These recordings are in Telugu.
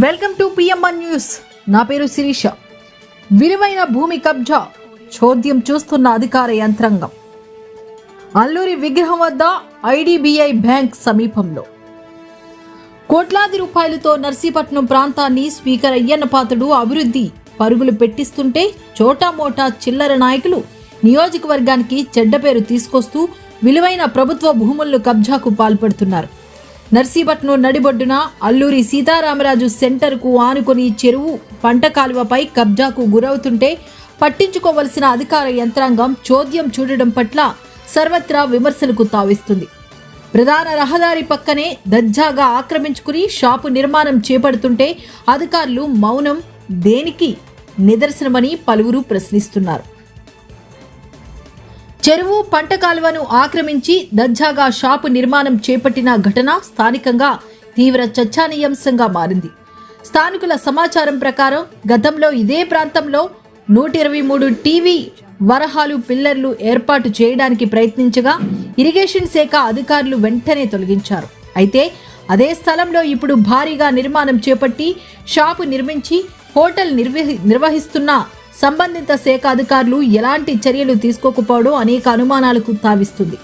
Welcome to PMR news. నా పేరు శిరీష. విలువైన భూమి కబ్జా చోద్యం చూస్తున్న అధికార యంత్రాంగం. అల్లూరి విగ్రహం వద్ద ఐడిబిఐ బ్యాంక్ సమీపంలో కోట్లాది రూపాయలతో నర్సీపట్నం ప్రాంతాన్ని స్పీకర్ అయ్యన్నపాత్రుడు అభివృద్ధి పరుగులు పెట్టిస్తుంటే చోటామోటా చిల్లర నాయకులు నియోజకవర్గానికి చెడ్డ పేరు తీసుకొస్తూ విలువైన ప్రభుత్వ భూములను కబ్జాకు పాల్పడుతున్నారు. నర్సీపట్నం నడిబొడ్డున అల్లూరి సీతారామరాజు సెంటర్కు ఆనుకొని చెరువు పంట కాలువపై కబ్జాకు గురవుతుంటే పట్టించుకోవలసిన అధికార యంత్రాంగం చోద్యం చూడడం పట్ల సర్వత్రా విమర్శలకు తావిస్తుంది. ప్రధాన రహదారి పక్కనే దర్జాగా ఆక్రమించుకుని షాపు నిర్మాణం చేపడుతుంటే అధికారులు మౌనం దేనికి నిదర్శనమని పలువురు ప్రశ్నిస్తున్నారు. చెరువు పంట కాలువను ఆక్రమించి దర్జాగా షాపు నిర్మాణం చేపట్టిన ఘటన స్థానికంగా తీవ్ర చర్చానీయాంశంగా మారింది. స్థానికుల సమాచారం ప్రకారం గతంలో ఇదే ప్రాంతంలో 123 టీవీ వరహాలు పిల్లర్లు ఏర్పాటు చేయడానికి ప్రయత్నించగా ఇరిగేషన్ శాఖ అధికారులు వెంటనే తొలగించారు. అయితే అదే స్థలంలో ఇప్పుడు భారీగా నిర్మాణం చేపట్టి షాపు నిర్మించి హోటల్ నిర్వహిస్తున్న సంబంధిత శాఖ అధికారులు ఎలాంటి చర్యలు తీసుకోకపోవడం అనేక అనుమానాలకు తావిస్తుంది.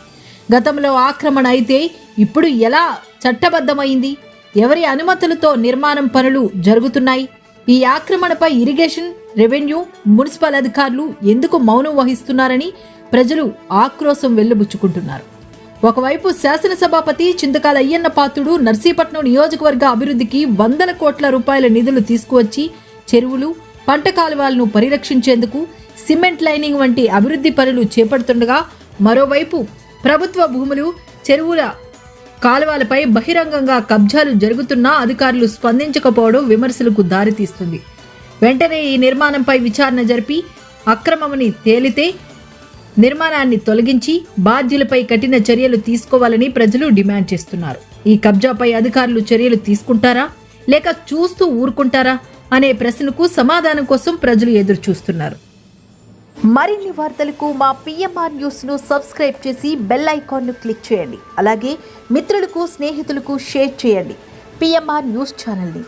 గతంలో ఆక్రమణ అయితే ఇప్పుడు ఎలా చట్టబద్ధమైంది? ఎవరి అనుమతులతో నిర్మాణం పనులు జరుగుతున్నాయి? ఈ ఆక్రమణపై ఇరిగేషన్, రెవెన్యూ, మున్సిపల్ అధికారులు ఎందుకు మౌనం వహిస్తున్నారని ప్రజలు ఆక్రోశం వెళ్లబుచ్చుకుంటున్నారు. ఒకవైపు శాసనసభాపతి చింతకాల అయ్యన్నపాత్రుడు నర్సీపట్నం నియోజకవర్గ అభివృద్ధికి వందల కోట్ల రూపాయల నిధులు తీసుకువచ్చి చెరువులు పంట కాలువలను పరిరక్షించేందుకు సిమెంట్ లైనింగ్ వంటి అభివృద్ధి పనులు చేపడుతుండగా మరోవైపు ప్రభుత్వ భూములు, చెరువుల కాలువలపై బహిరంగంగా కబ్జాలు జరుగుతున్నా అధికారులు స్పందించకపోవడం విమర్శలకు దారితీస్తుంది. వెంటనే ఈ నిర్మాణంపై విచారణ జరిపి అక్రమమని తేలితే నిర్మాణాన్ని తొలగించి బాధ్యులపై కఠిన చర్యలు తీసుకోవాలని ప్రజలు డిమాండ్ చేస్తున్నారు. ఈ కబ్జాపై అధికారులు చర్యలు తీసుకుంటారా లేక చూస్తూ ఊరుకుంటారా అనే ప్రశ్నకు సమాధానం కోసం ప్రజలు ఎదురు చూస్తున్నారు. మరిన్ని వార్తలకు మా పిఎంఆర్ న్యూస్ను సబ్స్క్రైబ్ చేసి బెల్ ఐకాన్ను క్లిక్ చేయండి. అలాగే మిత్రులకు, స్నేహితులకు షేర్ చేయండి పిఎంఆర్ న్యూస్ ఛానల్ని.